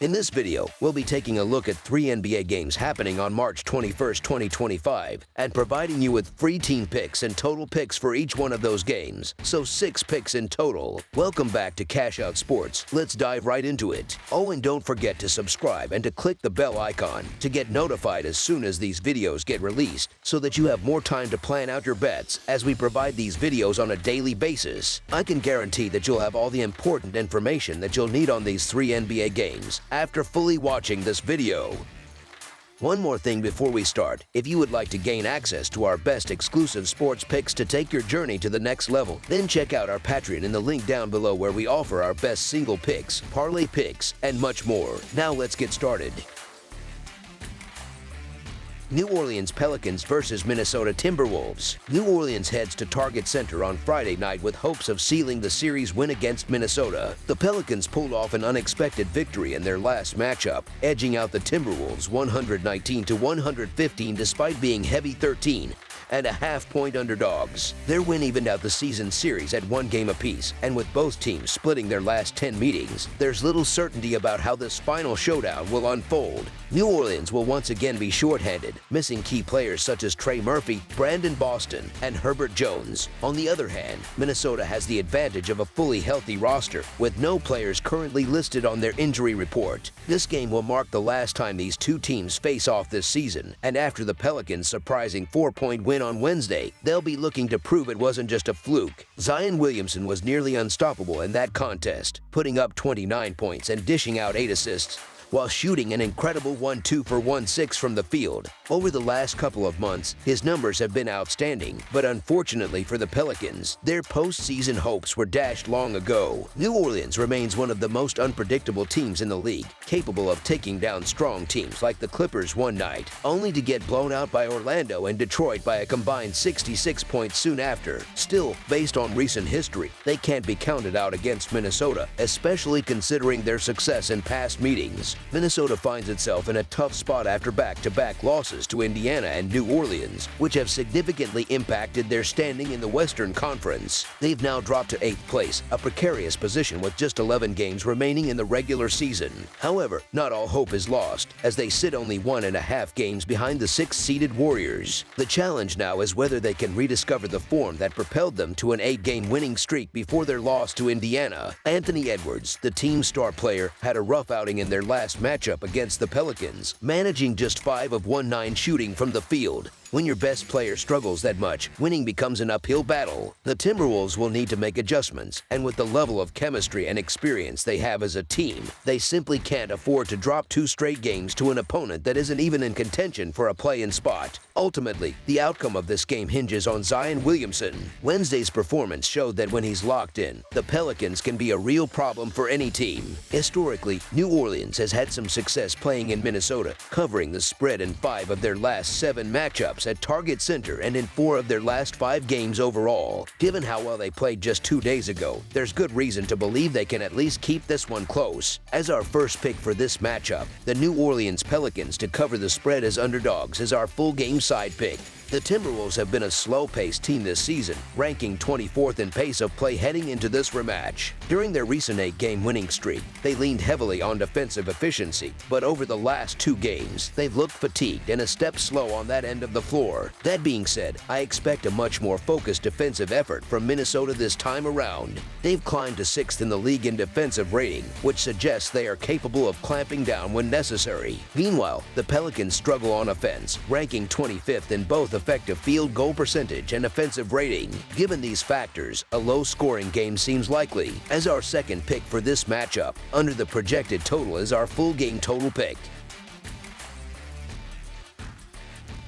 In this video, we'll be taking a look at 3 NBA games happening on March 21st, 2025, and providing you with free team picks and total picks for each one of those games, so 6 picks in total. Welcome back to Cash Out Sports. Let's dive right into it. Oh, and don't forget to subscribe and to click the bell icon to get notified as soon as these videos get released, so that you have more time to plan out your bets as we provide these videos on a daily basis. I can guarantee that you'll have all the important information that you'll need on these 3 NBA games after fully watching this video. One more thing before we start. If you would like to gain access to our best exclusive sports picks to take your journey to the next level, then check out our Patreon in the link down below, where we offer our best single picks, parlay picks, and much more. Now let's get started. New Orleans Pelicans versus Minnesota Timberwolves. New Orleans heads to Target Center on Friday night with hopes of sealing the series win against Minnesota. The Pelicans pulled off an unexpected victory in their last matchup, edging out the Timberwolves 119-115 despite being heavy 13.5-point underdogs. Their win evened out the season series at 1 game apiece, and with both teams splitting their last 10 meetings, there's little certainty about how this final showdown will unfold. New Orleans will once again be shorthanded, missing key players such as Trey Murphy, Brandon Boston, and Herbert Jones. On the other hand, Minnesota has the advantage of a fully healthy roster, with no players currently listed on their injury report. This game will mark the last time these two teams face off this season, and after the Pelicans' surprising 4-point win on Wednesday, they'll be looking to prove it wasn't just a fluke. Zion Williamson was nearly unstoppable in that contest, putting up 29 points and dishing out 8 assists, while shooting an incredible 1-2 for 1-6 from the field. Over the last couple of months, his numbers have been outstanding, but unfortunately for the Pelicans, their postseason hopes were dashed long ago. New Orleans remains one of the most unpredictable teams in the league, capable of taking down strong teams like the Clippers one night, only to get blown out by Orlando and Detroit by a combined 66 points soon after. Still, based on recent history, they can't be counted out against Minnesota, especially considering their success in past meetings. Minnesota finds itself in a tough spot after back-to-back losses to Indiana and New Orleans, which have significantly impacted their standing in the Western Conference. They've now dropped to 8th place, a precarious position with just 11 games remaining in the regular season. However, not all hope is lost, as they sit only 1.5 games behind the 6th-seeded Warriors. The challenge now is whether they can rediscover the form that propelled them to an 8-game winning streak before their loss to Indiana. Anthony Edwards, the team's star player, had a rough outing in their last matchup against the Pelicans, managing just 5 of 19 shooting from the field. When your best player struggles that much, winning becomes an uphill battle. The Timberwolves will need to make adjustments, and with the level of chemistry and experience they have as a team, they simply can't afford to drop 2 straight games to an opponent that isn't even in contention for a play-in spot. Ultimately, the outcome of this game hinges on Zion Williamson. Wednesday's performance showed that when he's locked in, the Pelicans can be a real problem for any team. Historically, New Orleans has had some success playing in Minnesota, covering the spread in 5 of their last 7 matchups at Target Center and in 4 of their last 5 games overall. Given how well they played just 2 days ago, there's good reason to believe they can at least keep this one close. As our first pick for this matchup, the New Orleans Pelicans to cover the spread as underdogs is our full game side pick. The Timberwolves have been a slow-paced team this season, ranking 24th in pace of play heading into this rematch. During their recent 8-game winning streak, they leaned heavily on defensive efficiency, but over the last 2 games, they've looked fatigued and a step slow on that end of the floor. That being said, I expect a much more focused defensive effort from Minnesota this time around. They've climbed to 6th in the league in defensive rating, which suggests they are capable of clamping down when necessary. Meanwhile, the Pelicans struggle on offense, ranking 25th in both effective field goal percentage and offensive rating. Given these factors, a low-scoring game seems likely. As our second pick for this matchup, under the projected total is our full game total pick.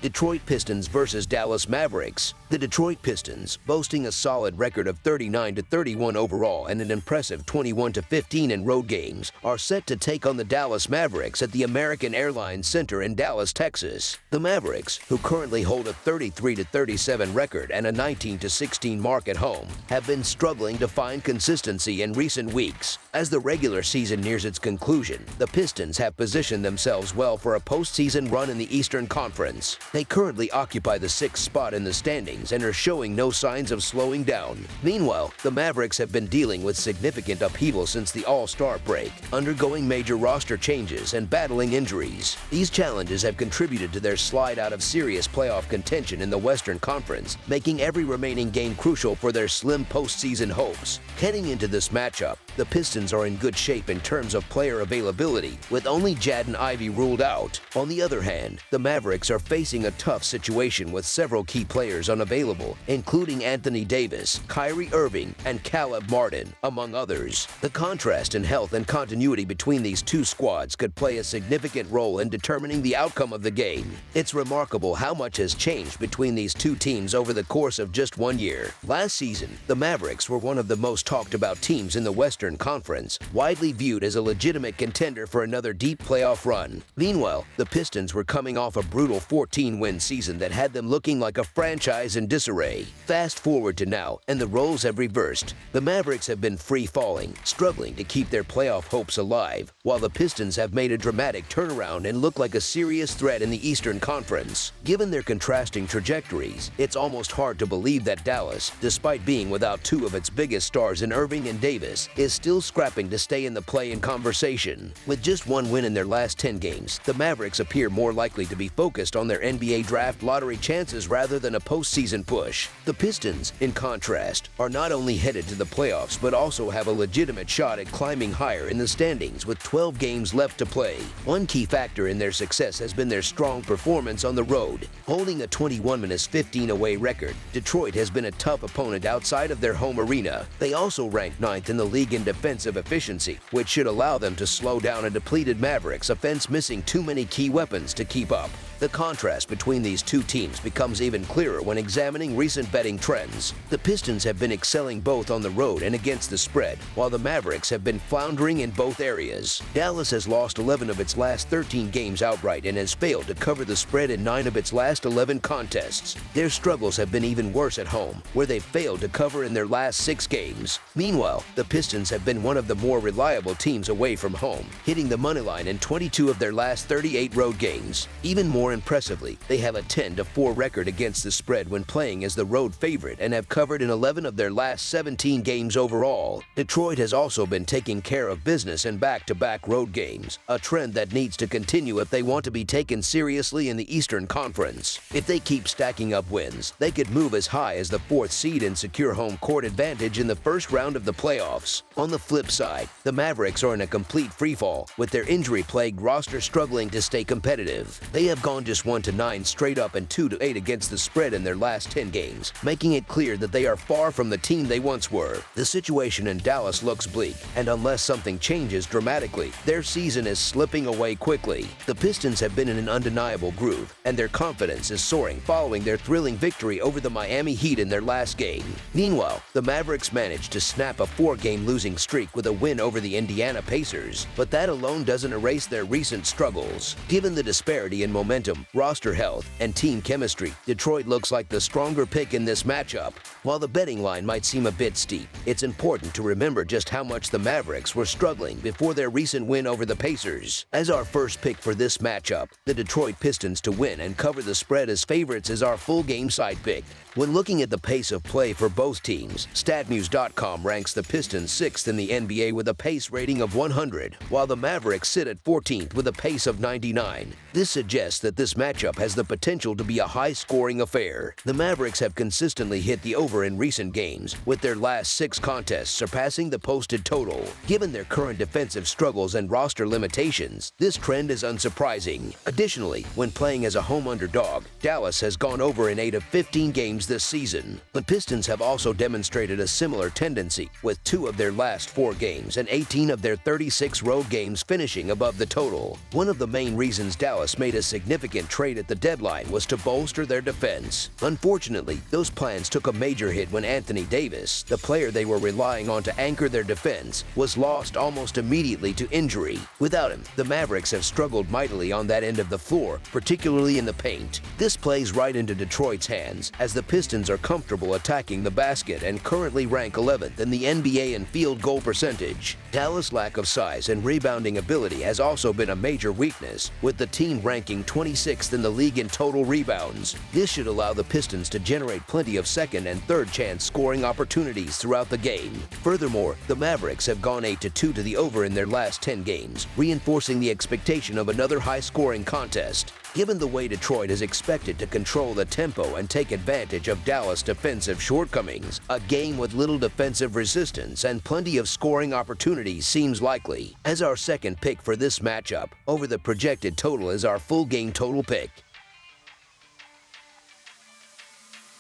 Detroit Pistons versus Dallas Mavericks. The Detroit Pistons, boasting a solid record of 39-31 overall and an impressive 21-15 in road games, are set to take on the Dallas Mavericks at the American Airlines Center in Dallas, Texas. The Mavericks, who currently hold a 33-37 record and a 19-16 mark at home, have been struggling to find consistency in recent weeks. As the regular season nears its conclusion, the Pistons have positioned themselves well for a postseason run in the Eastern Conference. They currently occupy the 6th spot in the standings wins and are showing no signs of slowing down. Meanwhile, the Mavericks have been dealing with significant upheaval since the All-Star break, undergoing major roster changes and battling injuries. These challenges have contributed to their slide out of serious playoff contention in the Western Conference, making every remaining game crucial for their slim postseason hopes. Heading into this matchup, the Pistons are in good shape in terms of player availability, with only Jaden Ivey ruled out. On the other hand, the Mavericks are facing a tough situation with several key players unavailable, including Anthony Davis, Kyrie Irving, and Caleb Martin, among others. The contrast in health and continuity between these two squads could play a significant role in determining the outcome of the game. It's remarkable how much has changed between these two teams over the course of just 1 year. Last season, the Mavericks were one of the most talked about teams in the Western Conference, widely viewed as a legitimate contender for another deep playoff run. Meanwhile, the Pistons were coming off a brutal 14-win season that had them looking like a franchise in disarray. Fast forward to now, and the roles have reversed. The Mavericks have been free-falling, struggling to keep their playoff hopes alive, while the Pistons have made a dramatic turnaround and look like a serious threat in the Eastern Conference. Given their contrasting trajectories, it's almost hard to believe that Dallas, despite being without two of its biggest stars in Irving and Davis, is still scrapping to stay in the play-in conversation. With just one win in their last 10 games, the Mavericks appear more likely to be focused on their NBA draft lottery chances rather than a postseason push. The Pistons, in contrast, are not only headed to the playoffs but also have a legitimate shot at climbing higher in the standings with 12 games left to play. One key factor in their success has been their strong performance on the road. Holding a 21-15 away record, Detroit has been a tough opponent outside of their home arena. They also ranked 9th in the league in defensive efficiency, which should allow them to slow down a depleted Mavericks offense missing too many key weapons to keep up. The contrast between these two teams becomes even clearer when examining recent betting trends. The Pistons have been excelling both on the road and against the spread, while the Mavericks have been floundering in both areas. Dallas has lost 11 of its last 13 games outright and has failed to cover the spread in 9 of its last 11 contests. Their struggles have been even worse at home, where they've failed to cover in their last 6 games. Meanwhile, the Pistons have been one of the more reliable teams away from home, hitting the moneyline in 22 of their last 38 road games. Even more impressively, they have a 10-4 record against the spread when playing as the road favorite and have covered in 11 of their last 17 games overall. Detroit has also been taking care of business in back-to-back road games, a trend that needs to continue if they want to be taken seriously in the Eastern Conference. If they keep stacking up wins, they could move as high as the 4th seed and secure home court advantage in the first round of the playoffs. On the flip side, the Mavericks are in a complete freefall, with their injury-plagued roster struggling to stay competitive. They have gone just 1-9 straight up and 2-8 against the spread in their last 10 games, making it clear that they are far from the team they once were. The situation in Dallas looks bleak, and unless something changes dramatically, their season is slipping away quickly. The Pistons have been in an undeniable groove, and their confidence is soaring following their thrilling victory over the Miami Heat in their last game. Meanwhile, the Mavericks managed to snap a 4-game losing streak with a win over the Indiana Pacers, but that alone doesn't erase their recent struggles. Given the disparity in momentum, roster health, and team chemistry, Detroit looks like the stronger pick in this matchup. While the betting line might seem a bit steep, it's important to remember just how much the Mavericks were struggling before their recent win over the Pacers. As our first pick for this matchup, the Detroit Pistons to win and cover the spread as favorites is our full game side pick. When looking at the pace of play for both teams, StatMuse.com ranks the Pistons 6th in the NBA with a pace rating of 100, while the Mavericks sit at 14th with a pace of 99. This suggests that this matchup has the potential to be a high-scoring affair. The Mavericks have consistently hit the over in recent games, with their last 6 contests surpassing the posted total. Given their current defensive struggles and roster limitations, this trend is unsurprising. Additionally, when playing as a home underdog, Dallas has gone over in 8 of 15 games this season. The Pistons have also demonstrated a similar tendency, with 2 of their last 4 games and 18 of their 36 road games finishing above the total. One of the main reasons Dallas made a significant trade at the deadline was to bolster their defense. Unfortunately, those plans took a major hit when Anthony Davis, the player they were relying on to anchor their defense, was lost almost immediately to injury. Without him, the Mavericks have struggled mightily on that end of the floor, particularly in the paint. This plays right into Detroit's hands, as the Pistons are comfortable attacking the basket and currently rank 11th in the NBA in field goal percentage. Dallas' lack of size and rebounding ability has also been a major weakness, with the team ranking 20 26th in the league in total rebounds. This should allow the Pistons to generate plenty of second and third chance scoring opportunities throughout the game. Furthermore, the Mavericks have gone 8-2 to the over in their last 10 games, reinforcing the expectation of another high-scoring contest. Given the way Detroit is expected to control the tempo and take advantage of Dallas' defensive shortcomings, a game with little defensive resistance and plenty of scoring opportunities seems likely. As our second pick for this matchup, over the projected total is our full game total pick.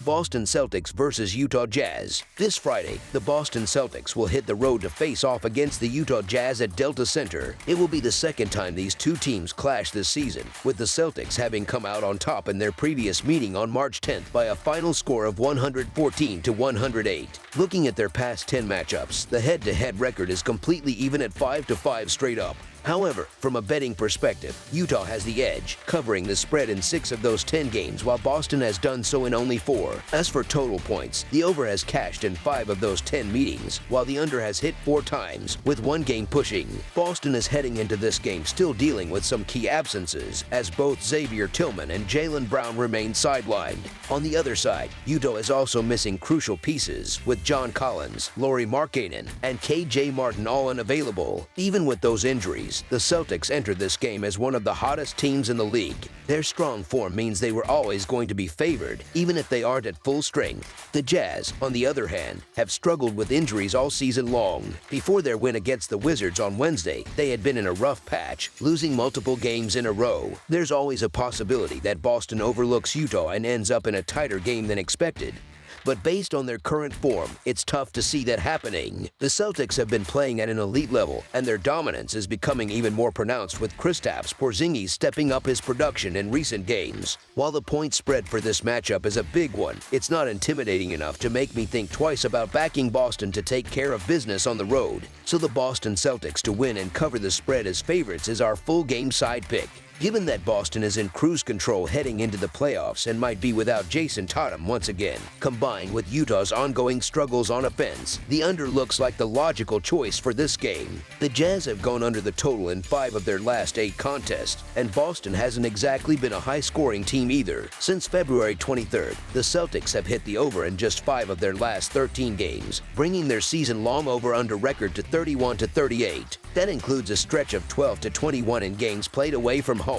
Boston Celtics versus Utah Jazz. This Friday, the Boston Celtics will hit the road to face off against the Utah Jazz at Delta Center. It will be the second time these two teams clash this season, with the Celtics having come out on top in their previous meeting on March 10th by a final score of 114-108. Looking at their past 10 matchups, the head-to-head record is completely even at 5-5 straight up. However, from a betting perspective, Utah has the edge, covering the spread in 6 of those 10 games, while Boston has done so in only 4. As for total points, the over has cashed in 5 of those 10 meetings, while the under has hit 4 times, with 1 game pushing. Boston is heading into this game still dealing with some key absences, as both Xavier Tillman and Jaylen Brown remain sidelined. On the other side, Utah is also missing crucial pieces, with John Collins, Lauri Markkanen, and KJ Martin all unavailable. Even with those injuries, the Celtics entered this game as one of the hottest teams in the league. Their strong form means they were always going to be favored, even if they aren't at full strength. The Jazz, on the other hand, have struggled with injuries all season long. Before their win against the Wizards on Wednesday, they had been in a rough patch, losing multiple games in a row. There's always a possibility that Boston overlooks Utah and ends up in a tighter game than expected. But based on their current form, it's tough to see that happening. The Celtics have been playing at an elite level, and their dominance is becoming even more pronounced with Kristaps Porzingis stepping up his production in recent games. While the point spread for this matchup is a big one, it's not intimidating enough to make me think twice about backing Boston to take care of business on the road. So the Boston Celtics to win and cover the spread as favorites is our full game side pick. Given that Boston is in cruise control heading into the playoffs and might be without Jason Tatum once again, combined with Utah's ongoing struggles on offense, the under looks like the logical choice for this game. The Jazz have gone under the total in 5 of their last 8 contests, and Boston hasn't exactly been a high-scoring team either. Since February 23rd, the Celtics have hit the over in just 5 of their last 13 games, bringing their season-long over-under record to 31-38. That includes a stretch of 12-21 in games played away from home.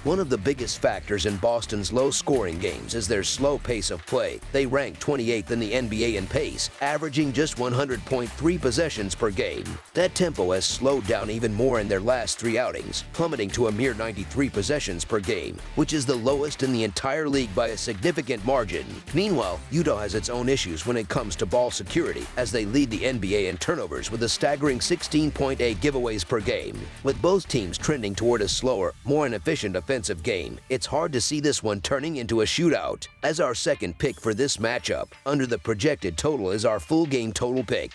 One of the biggest factors in Boston's low-scoring games is their slow pace of play. They rank 28th in the NBA in pace, averaging just 100.3 possessions per game. That tempo has slowed down even more in their last 3 outings, plummeting to a mere 93 possessions per game, which is the lowest in the entire league by a significant margin. Meanwhile, Utah has its own issues when it comes to ball security, as they lead the NBA in turnovers with a staggering 16.8 giveaways per game. With both teams trending toward a slower, more inefficient offensive game, it's hard to see this one turning into a shootout. As our second pick for this matchup, under the projected total is our full game total pick.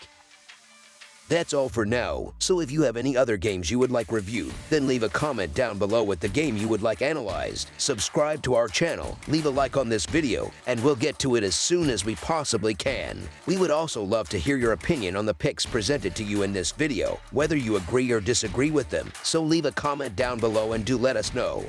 That's all for now, so if you have any other games you would like reviewed, then leave a comment down below with the game you would like analyzed. Subscribe to our channel, leave a like on this video, and we'll get to it as soon as we possibly can. We would also love to hear your opinion on the picks presented to you in this video, whether you agree or disagree with them, so leave a comment down below and do let us know.